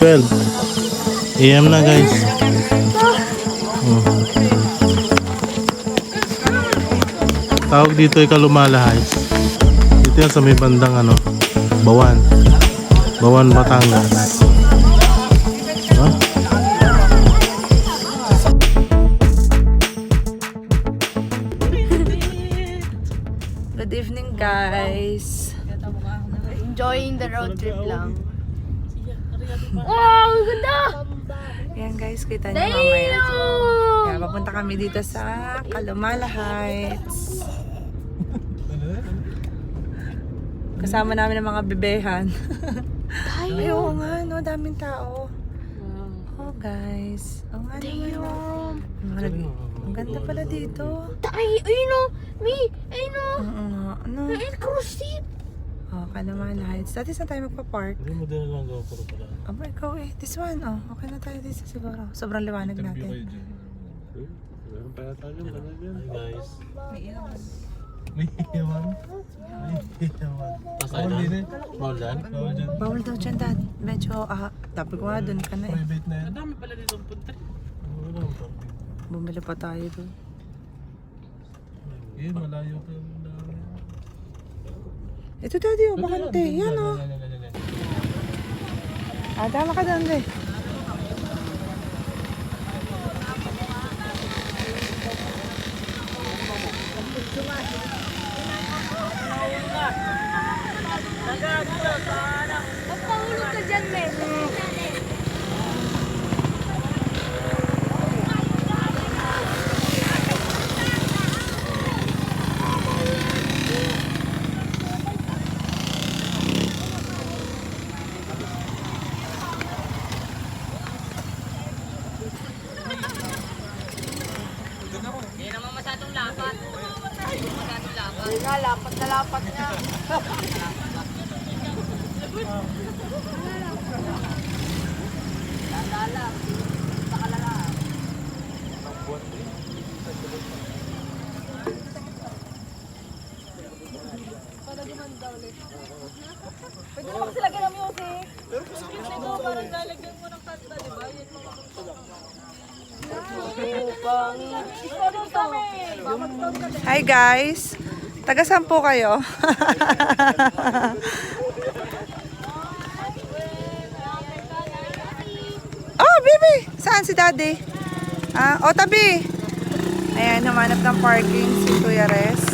12 AM na guys. Tawag dito ay Kalumalahay. Dito yan sa may bandang Bawan. Bawan, Batangas. Diba? Good evening guys. Enjoying the road trip lang. Wow, ganda! Yan guys, kita niyo mamaya. Kaya papunta kami dito sa Kalumala Heights. Kasama namin ang mga bebehan. Ay, oo nga, no, daming tao. Oh guys. Oo nga naman. Ang ganda pala dito. Ay, ayun o! May, ayun o! Ano? May cruise ship! Oh, Kalumala Heights. Dati saan tayo magpa-park? Hindi mo din lang gawa puro pala. Aba, ikaw eh. This one, oh. Okay na tayo dito siguro. Sobrang liwanag natin. Meron pa yata yun. Hi guys. May ilaw. May iyawan. May iyawan. Pasay na? Bawal dyan? Bawal dyan. Bawal daw dyan, Dad. Medyo, dapat ko nga doon ka na eh. Private na yan. Ang dami pala dito ang punta. Wala ang parking. Bumili pa tayo doon. Yun, malayo ka. Ito, Daddy, oh. Bakante. Yan, oh. Tama ka doon, eh. Magpahulog ka dyan, men! Lapat na lapat niya. Pwede naman kasi lagyan ng music. Pero parang lalagyan mo ng kanta, di ba? Hi, guys. Taga saan po kayo? Oh, baby! Saan si Daddy? Oh, tabi! Ayan, humanap ng parking si Kuya Res.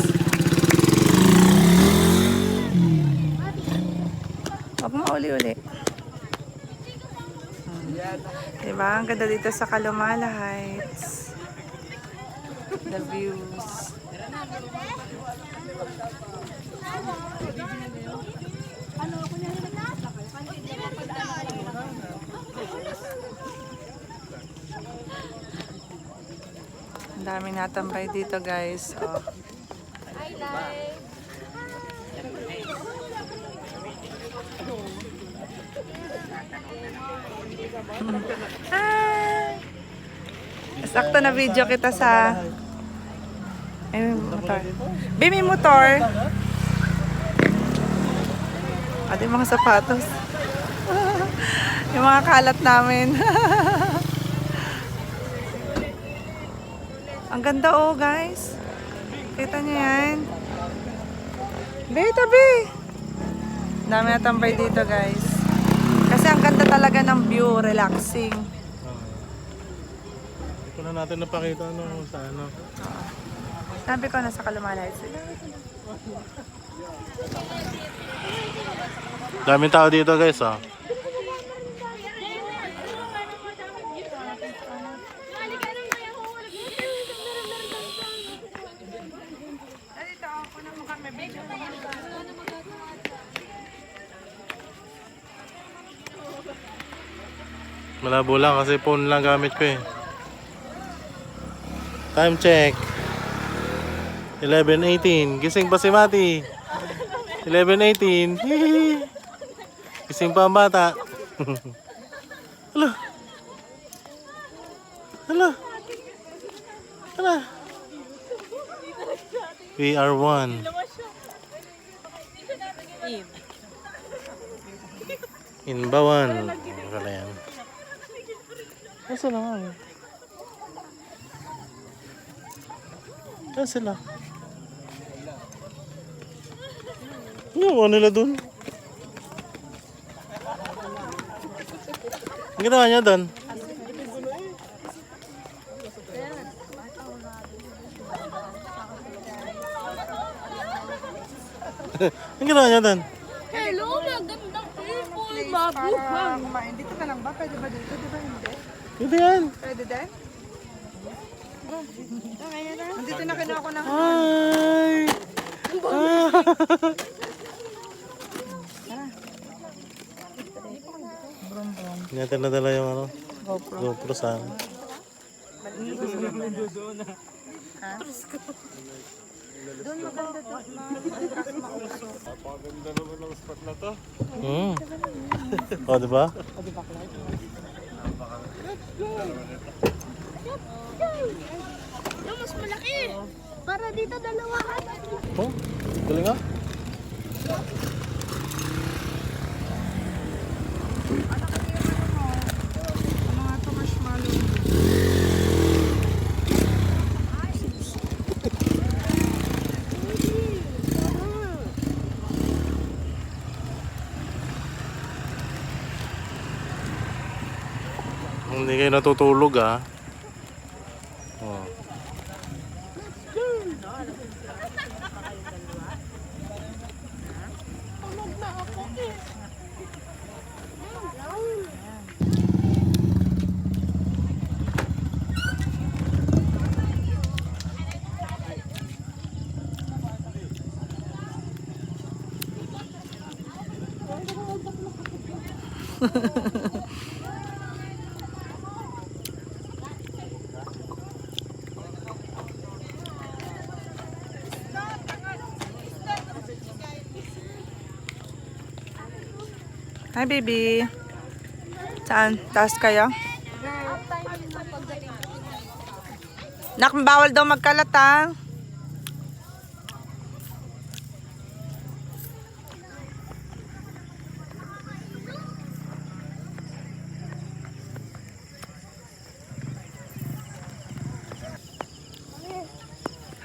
Huwag mo uli-uli. Diba? Ang ganda dito sa Kalumala Heights. The views. Ang dami natambay dito guys. Oh. Hi! Sakto na video kita sa may motor. May motor. At yung mga sapatos. Yung mga kalat namin. Ang ganda oh guys. Kita nyo yan. Tabi. Dami natambay dito guys. Kasi ang ganda talaga ng view. Relaxing. Hindi ko na natin napakita sa Sabi ko nasa Kalumala Heights. Daming tao dito guys oh. Malabo lang kasi phone lang gamit ko eh. Time check. 11:18. Gising pa si Mati. 11:18. Hihihi. Gising pa ang bata. Hala. Hala. Hala. We are one. Inbawan. Wala yan. Nasa na nga eh. Nasa sila. Ano ginawa nila dun? Ang ginawa niya dun? Ang ginawa niya dun? Hello, magandang people, mabuhay. Dito ka lang ba? Pwede ba dito? Di ba hindi? Hindi yan. Pwede din? Dito na kinuha ko ng... Hi! Natin na dala yung ano, GoPro sa amin. Doon maganda to. Napakaganda naman ng spot na to. O, diba? Yung mas malaki. Para dito dalawa. Oh, galing nga. Mga to marshmallow. Hindi kayo natutulog ah. Oh. Tulog na ako eh. Hi, baby. Saan? Taas kayo? Nak, bawal daw magkalat, ha?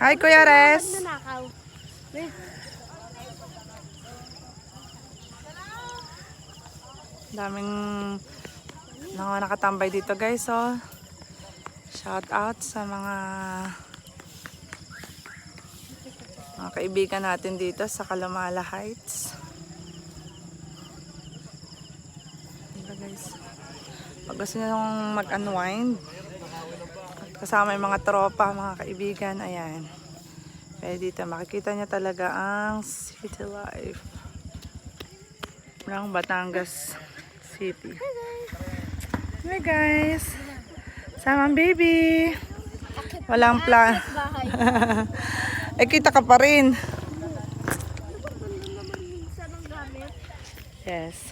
Hi, Kuya Res. Nanakaw. Daming nakatambay dito, guys. So, shout out sa mga kaibigan natin dito sa Calomala Heights. Diba, guys? Pag gusto nyo mag-unwind, kasama yung mga tropa, mga kaibigan, ayan. Kaya dito, makikita nyo talaga ang city life ng Batangas City. Hi guys! Sama ang baby! Walang plan. Eh, kita ka pa rin. Yes.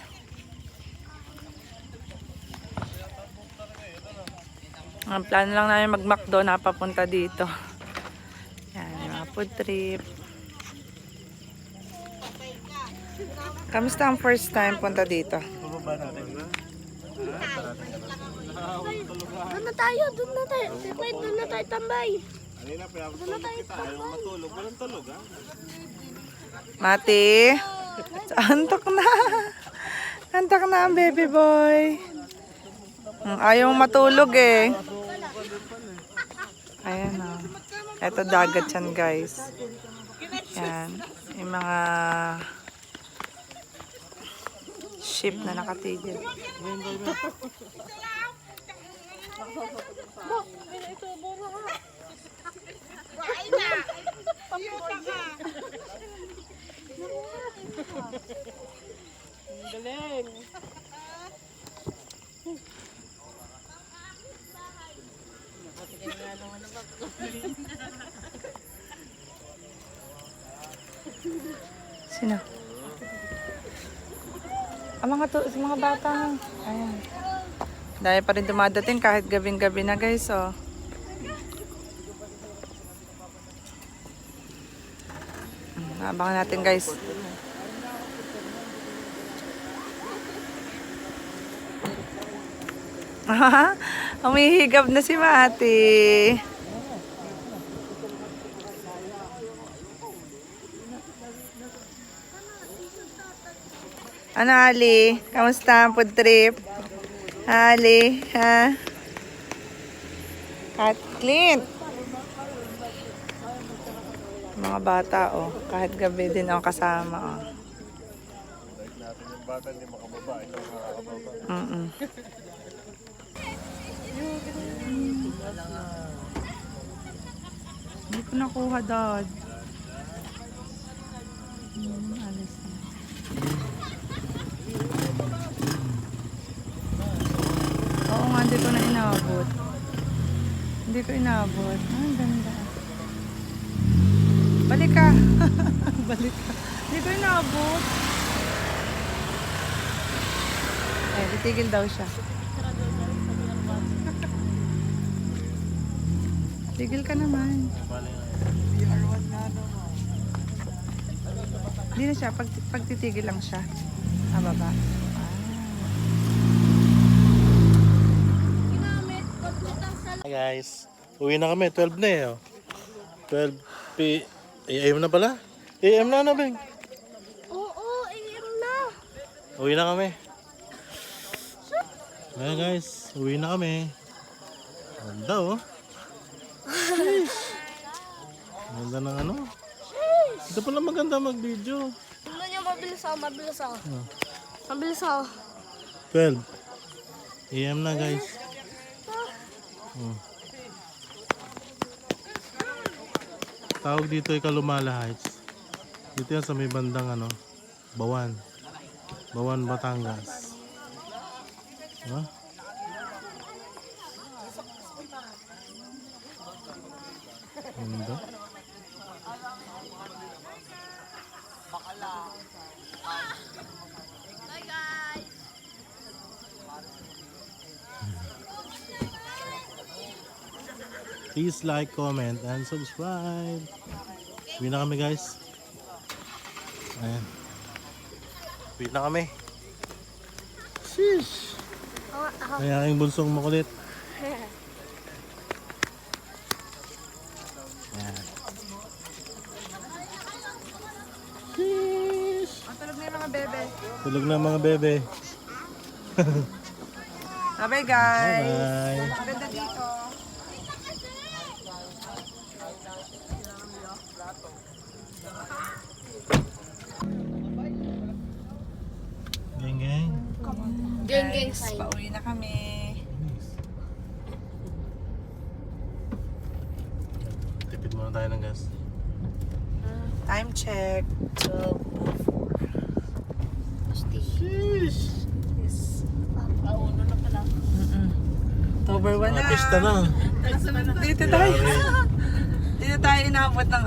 Ang plano lang namin mag-McDo na papunta dito. Yan, yung mga food trip. Kamusta ang first time punta dito? Doon na tayo, doon na tayo. Wait, doon na tayo tambay. Doon na tayo tambay. Mati, antok na. Antok na ang baby boy. Ayaw matulog eh. Ayan o. Ito dagat yan, guys. Yan. Yung mga ship na nakatigil. Galing. Sino? Ang mga bata. Ayan. Dahil pa rin dumadating kahit gabing-gabi na, guys. Oh. Abangan natin, guys. Umihigab na si Mati. Ano, Ali? Kamusta ang food trip? Ali, ha? At Clint. Mga bata, oh. Kahit gabi din ako kasama, oh. Hindi ko nakuha, Dad. Alis na. Oo nga, hindi ko na inabot. Hindi ko inabot. Ah, ang ganda. Balik ka. Balik ka. Hindi ko inabot. Eh, titigil daw siya. Tigil ka naman. Hindi na siya. Pag titigil lang siya. Ah, baba. Hi guys, uwi na kami, 12 na eh. Oh. 12 AM na pala? AM na na, Beng. Oo, AM na. Uwi na kami. Ayan guys, uwi na kami. Ganda oh. Ganda ng ano. Ito pala maganda mag-video. Ano niya, mabilis ako. Mabilis ako. 12 AM na guys. Oh. Tawag dito ay Kalumala Heights. Dito yan sa may bandang ano, Bawan. Bawan, Batangas. Diba? Ganda. Please like, comment, and subscribe. Uwi na kami guys. Ayan. Uwi na kami. Sheesh. Ay aking bunsong makulit. Ayan. Sheesh. Tulog na yung mga bebe. Tulog na mga bebe. Bye guys. Bye. Ang ganda dito. Geng geng. Geng Guys, pauwi na kami. Tipid muna tayo ng gas. Time check. 12:04. Sheesh. Yes. Pauno na pala. October 1 na. Pista na. Dito tayo. Dito tayo inabot ng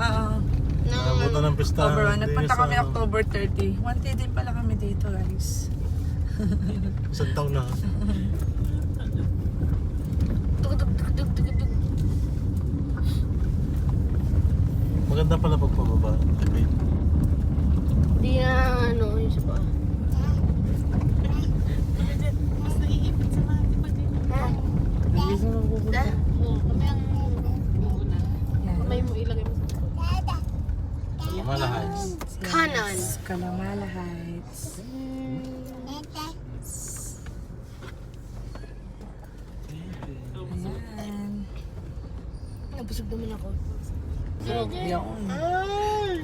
Nabutan ng pista. October 1. Nagpunta Sa- kami October 30. 1 day din pala kami dito, guys. Isang taon na. Tugtog. Maganda pala pag pababa. Tipid. Hindi na ano, yung isa pa. Bilisan mo pupunta. Kamay mo ilagay mo. Kalumala Heights. Kanan. Kalumala Heights. Ayan. Nabusog naman ako. Yun. Ay!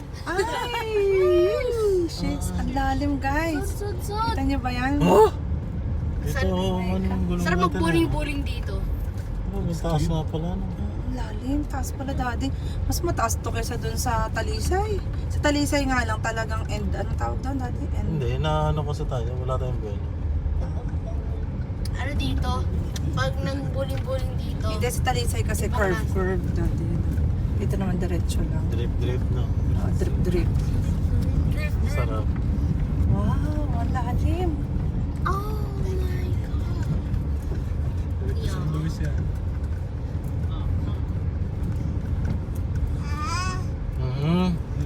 Shit, ang lalim guys. Sud. Kita niyo ba yan? Oh! Ito, anong gulong Sarap natin mag-buling-buling dito. Mataas nga pala. No? Ang lalim, taas pala daddy. Mas mataas to kaysa dun sa Talisay. Sa Talisay nga lang talagang end. Anong tawag doon daddy? End. Hindi, naano kasi tayo. Wala tayong buwelo. Ano dito? Pag nang buling-buling dito. Hindi sa Talisay kasi curve daddy. Ito naman diretso lang. Drip, no? Drip. Sarap. Wow, ang lalim. Oh my God. San Luis yan.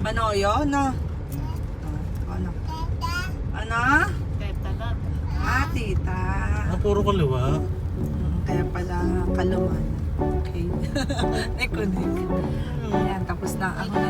Manoyo, no? Ano? Ano? Teta lang. Ah, tita. Puro kaliwa. Kaya pala kaluman. Okay. Nek. Ayan, tapos na ako